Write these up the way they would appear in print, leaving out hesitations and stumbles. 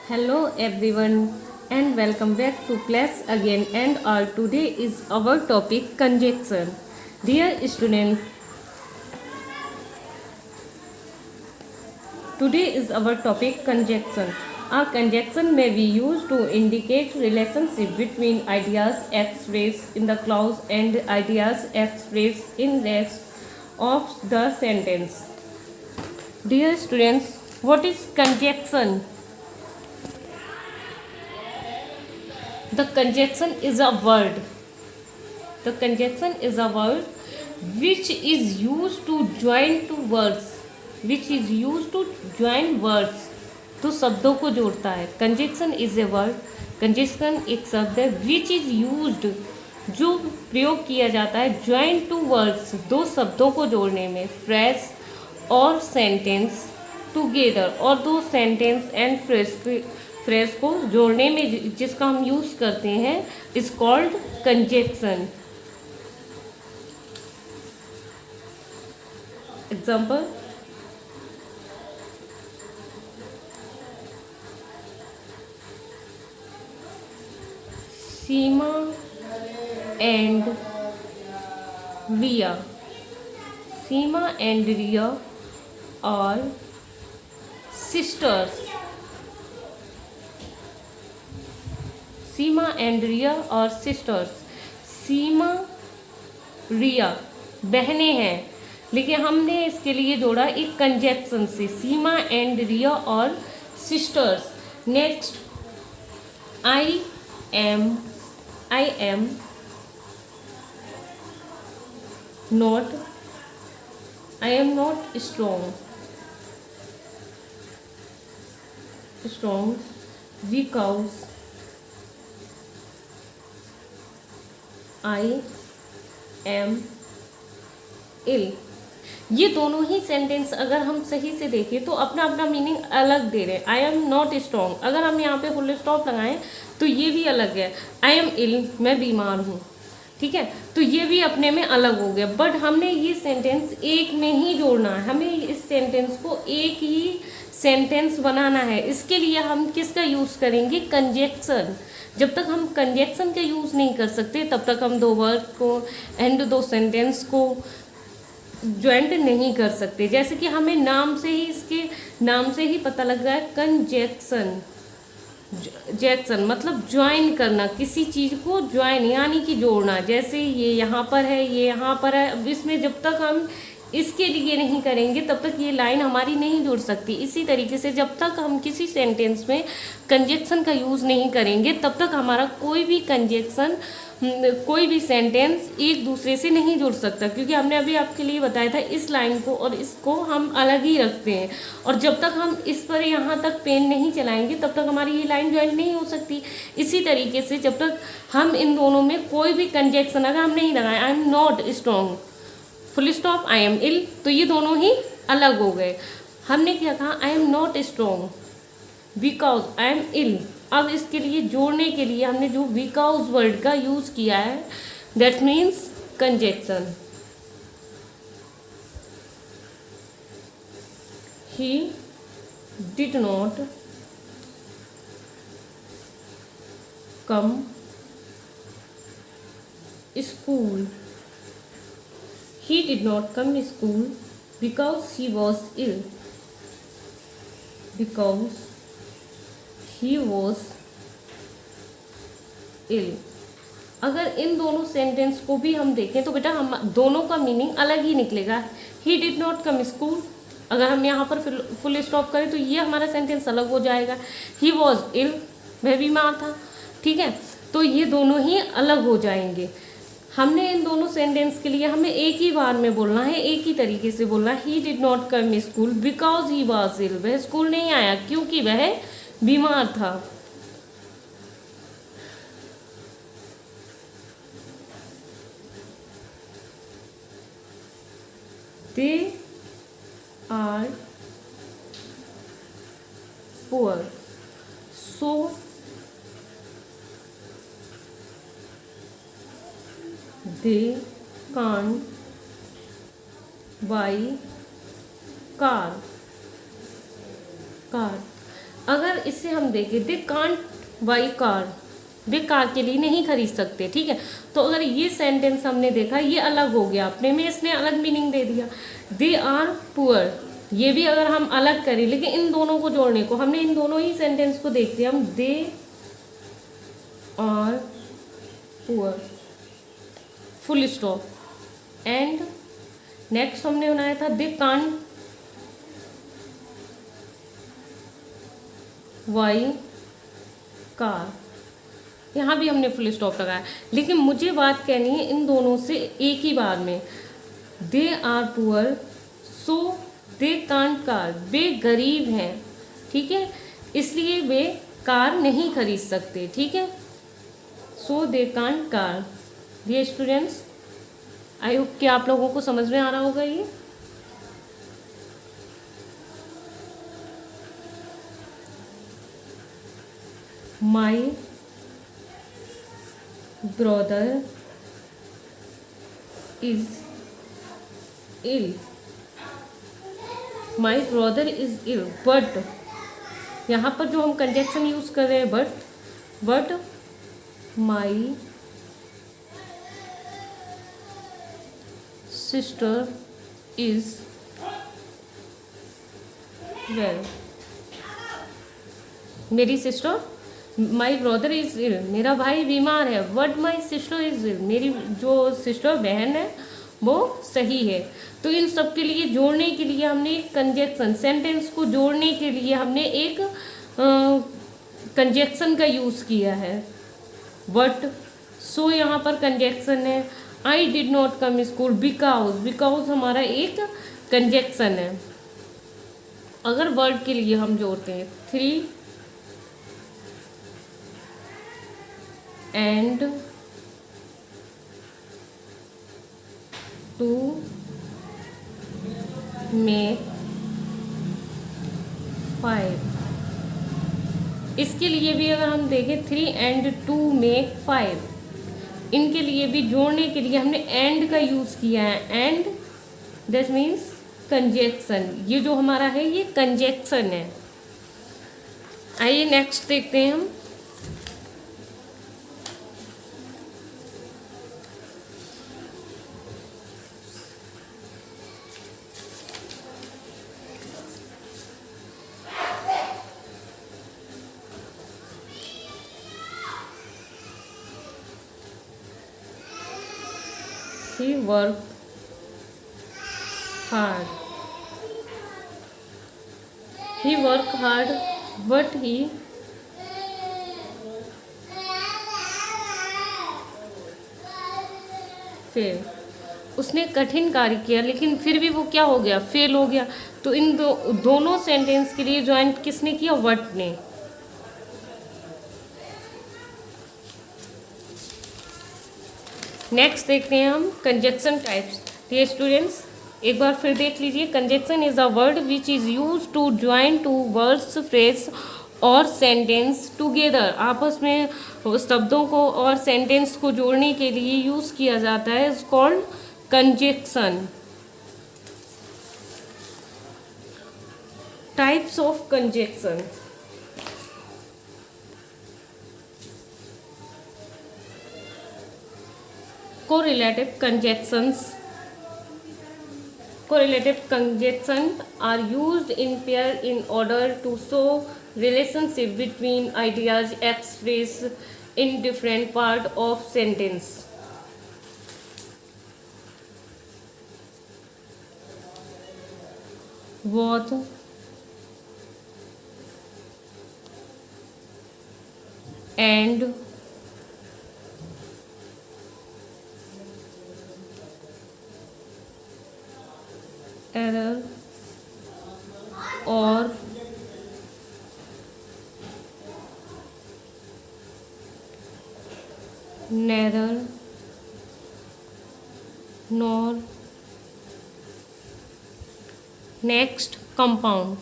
Hello everyone and welcome back to class again and today is our topic conjunction. Dear student, today is our topic conjunction. A conjunction may be used to indicate relationship between ideas expressed in the clause and ideas expressed in rest of the sentence. Dear students, what is conjunction? The conjunction is a word. The conjunction is a word which is used to join two words. Which is used to join words. तो शब्दों को जोड़ता है. Conjunction is a word. Conjunction एक शब्द है which is used, जो प्रयोग किया जाता है ज्वाइन टू वर्ड्स, दो शब्दों को जोड़ने में. फ्रेज और सेंटेंस टुगेदर, और दो सेंटेंस एंड फ्रेज को जोड़ने में जिसका हम यूज़ करते हैं is called conjunction. Example, Seema and Riya. Seema and Riya are sisters. Seema and Riya are sisters. सीमा रिया बहनें हैं, लेकिन हमने इसके लिए जोड़ा एक कंजक्शन से. सीमा and Riya are sisters. Next, I am not strong because I am ill. ये दोनों ही सेंटेंस अगर हम सही से देखें तो अपना अपना मीनिंग अलग दे रहे हैं. आई एम नॉट स्ट्रॉन्ग, अगर हम यहाँ पे फुल स्टॉप लगाएं तो ये भी अलग है. आई एम इल, मैं बीमार हूँ. ठीक है, तो ये भी अपने में अलग हो गया. बट हमने ये सेंटेंस एक में ही जोड़ना है. हमें इस सेंटेंस को एक ही सेंटेंस बनाना है. इसके लिए हम किसका यूज़ करेंगे? कंजक्शन. जब तक हम कंजक्शन का यूज़ नहीं कर सकते तब तक हम दो वर्ड को एंड दो सेंटेंस को ज्वाइंट नहीं कर सकते. जैसे कि हमें नाम से ही, इसके नाम से ही पता लग रहा है कंजक्शन. जैक्सन मतलब ज्वाइन करना, किसी चीज़ को ज्वाइन यानी कि जोड़ना. जैसे ये यहाँ पर है, ये यहाँ पर है. अब इसमें जब तक हम इसके लिए नहीं करेंगे तब तक ये लाइन हमारी नहीं जुड़ सकती. इसी तरीके से जब तक हम किसी सेंटेंस में कंजक्शन का यूज़ नहीं करेंगे तब तक हमारा कोई भी कंजक्शन, कोई भी सेंटेंस एक दूसरे से नहीं जुड़ सकता. क्योंकि हमने अभी आपके लिए बताया था इस लाइन को और इसको हम अलग ही रखते हैं. और जब तक हम इस पर यहाँ तक पेन नहीं चलाएंगे तब तक हमारी ये लाइन ज्वाइन नहीं हो सकती. इसी तरीके से जब तक हम इन दोनों में कोई भी कंजक्शन अगर हम नहीं लगाएं, I am not strong full stop I am ill, तो ये दोनों ही अलग हो गए. हमने क्या कहा? I am not strong because I am ill. अब इसके लिए जोड़ने के लिए हमने जो बिकॉज वर्ड का यूज किया है that means conjunction. He did not come school. He did not come to school because he was ill. Because he was ill. अगर इन दोनों सेंटेंस को भी हम देखें तो बेटा हम दोनों का मीनिंग अलग ही निकलेगा. He did not come school, अगर हम यहाँ पर फुल स्टॉप करें तो ये हमारा सेंटेंस अलग हो जाएगा. He was ill, वह बीमार था. ठीक है, तो ये दोनों ही अलग हो जाएंगे. हमने इन दोनों सेंटेंस के लिए हमें एक ही बार में बोलना है, एक ही तरीके से बोलना है. He did not come school because he was ill, वह स्कूल नहीं आया क्योंकि वह बीमार था. They are poor so they can't buy car. अगर इससे हम देखें, दे कांट बाई कार, वे कार के लिए नहीं खरीद सकते, ठीक है। तो अगर ये सेंटेंस हमने देखा, ये अलग हो गया, अपने में इसने अलग मीनिंग दे दिया। दे आर पुअर, ये भी अगर हम अलग करें, लेकिन इन दोनों को जोड़ने को, हमने इन दोनों ही सेंटेंस को देखते हैं हम, they are poor, full stop. And next हमने बनाया था, दे कांट बाई कार, यहाँ भी हमने फुल स्टॉप लगाया। लेकिन मुझे बात कहनी है इन दोनों से एक ही बार में, they are poor so they can't car, वे गरीब हैं, ठीक है, इसलिए वे कार नहीं खरीद सकते, ठीक है। So they can't car. Dear students, I hope कि आप लोगों को समझ में आ रहा होगा ये। My brother is ill, my brother is ill, but यहाँ पर जो हम कंजक्शन यूज कर रहे हैं, but my sister is well, मेरी sister, my brother is ill, मेरा भाई बीमार है, but my sister is ill, मेरी जो सिस्टर बहन है वो सही है। तो इन सब के लिए जोड़ने के लिए हमने एक कंजक्शन, सेंटेंस को जोड़ने के लिए हमने एक कंजक्शन का यूज़ किया है, बट सो यहाँ पर कंजक्शन है। I did not come school because, because हमारा एक कंजक्शन है। अगर वर्ड के लिए हम जोड़ते हैं, 3 and 2 make 5, इसके लिए भी अगर हम देखें 3 and 2 make 5, इनके लिए भी जोड़ने के लिए हमने एंड का यूज़ किया है, एंड दैट मीन्स कंजक्शन, ये जो हमारा है ये कंजक्शन है। आइए नेक्स्ट देखते हैं हम। He worked hard. He worked hard, but he failed. उसने कठिन कार्य किया लेकिन फिर भी वो क्या हो गया, फेल हो गया। तो इन दोनों सेंटेंस के लिए ज्वाइंट किसने किया, वट ने। नेक्स्ट देखते हैं हम कंजक्शन टाइप्स। डियर स्टूडेंट्स, एक बार फिर देख लीजिए। Conjunction is a word which is use to join two words, phrase और सेंटेंस टुगेदर। आपस में शब्दों को और सेंटेंस को जोड़ने के लिए यूज़ किया जाता है, is called conjunction. Types of conjunction. Correlative conjunctions. Correlative conjunctions are used in pair in order to show relationship between ideas expressed in different part of sentence. Both and error or neither nor. Next, compound.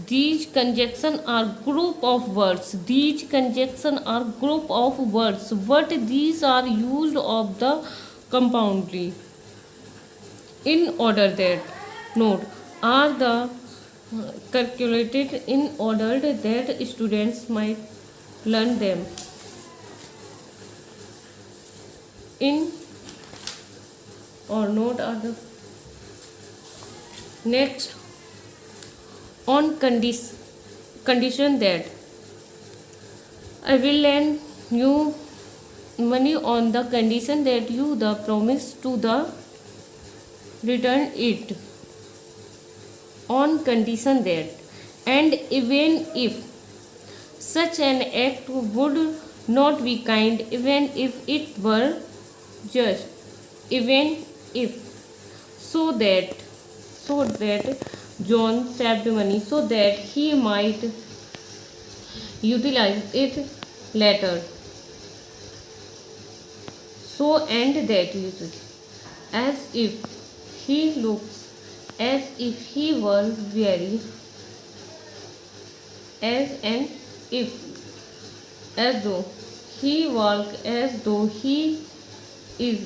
These conjunctions are group of words. These conjunctions are group of words, but these are used of the compoundly in order that, note, are the calculated in order that students might learn them in or not are the next on condition that I will lend you money on the condition that you the promise to the return it on condition that and even if such an act would not be kind even if it were just even if so that John saved money so that he might utilize it later so and that uses as if he looks as if he were very as and if as though he walk as though he is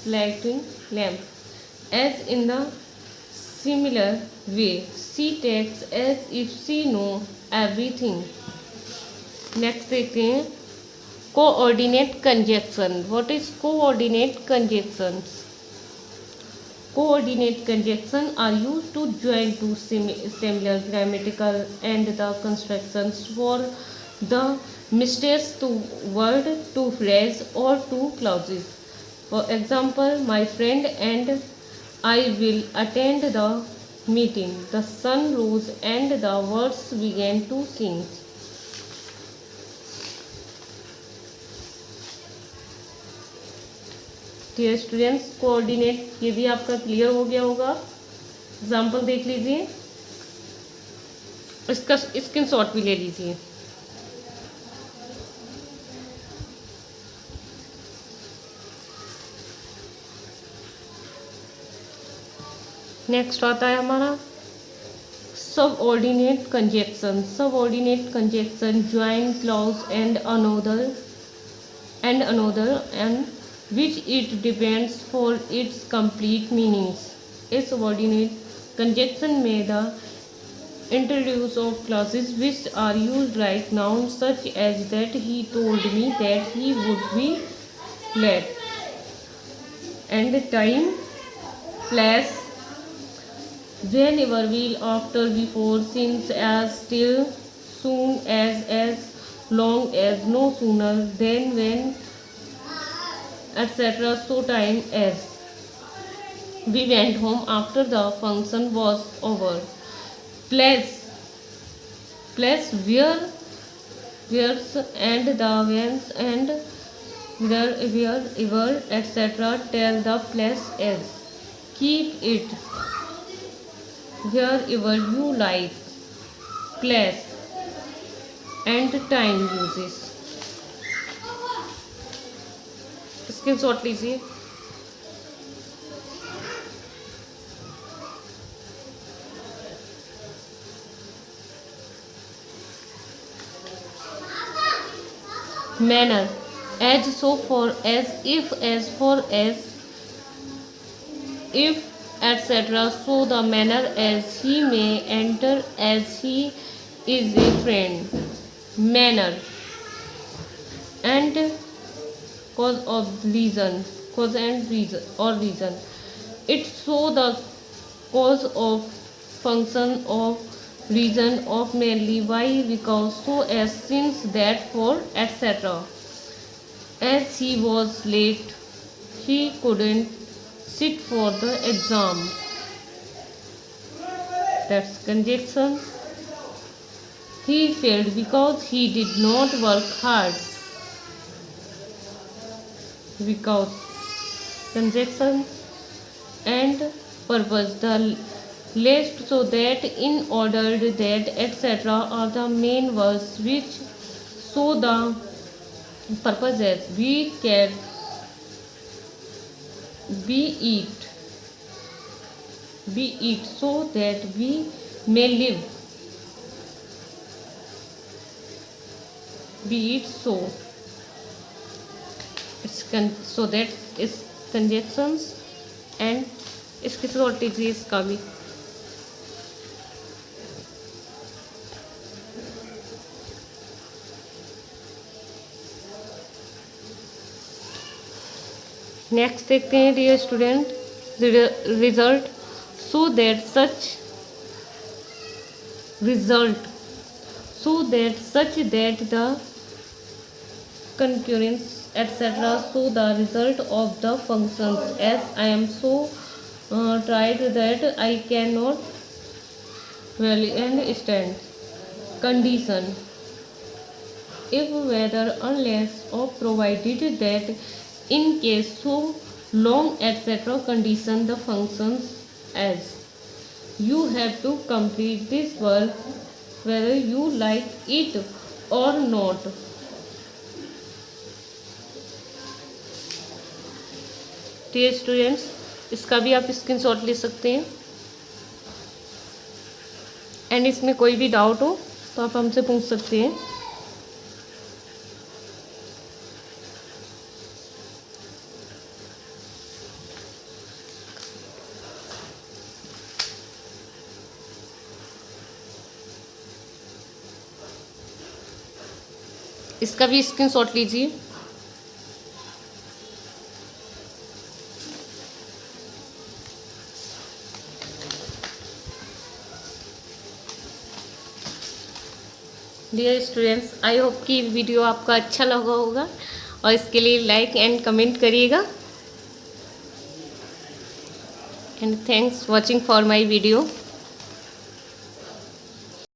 lighting lamp as in the similar way she takes as if she know everything. Next देखते हैं coordinate conjunction. What is coordinate conjunctions? Coordinate conjunction are used to join two similar grammatical and the constructions for the mistakes to word, to phrase or to clauses. For example, my friend and I will attend the meeting. The sun rose and the birds began to sing. Dear students, coordinate ये भी आपका clear हो गया होगा. Example देख लीजिए, इसका screenshot भी ले लीजिए. नेक्स्ट आता है हमारा subordinate conjunction. Subordinate conjunction join clause and another and which it depends for its complete meanings. A subordinate conjunction may the introduce of clauses which are used like nouns such as that he told me that he would be late, and time, place, whenever, will, after, before, since, as, till, soon as long as, no sooner, then, when, etc. So time as. We went home after the function was over. Place where's and the whens and wherever etc. Tell the place as. Keep it wherever you like. Place and time uses. Screenshot लीजिए. Manner as, so, for, as, if, as, for, as, if, etcetera. So the manner as he may enter as he is a friend. Manner and cause and reason. It show the cause of function of reason of merely why, because, so as, since, that, for, etc. As he was late, he couldn't sit for the exam. That's conjunction. He failed because he did not work hard. Because conjunction and purpose. The last, so that, in order that, etc. are the main verbs which show the purpose as. We can we eat so that we may live. We eat so that is conjunctions and इसकी short लीजिए इसका भी. Next देखते हैं dear student, result so that such result so that such that the concurrence etc. So the result of the functions as I am so tried that I cannot well and stand condition if whether unless or provided that in case so long etc. condition the functions as you have to complete this work whether you like it or not. Dear students, इसका भी आप screenshot ले सकते हैं and इसमें कोई भी doubt हो तो आप हमसे पूछ सकते हैं। इसका भी स्क्रीनशॉट लीजिए। डियर स्टूडेंट्स, आई होप कि वीडियो आपका अच्छा लगा होगा और इसके लिए लाइक एंड कमेंट करिएगा and thanks watching for my video.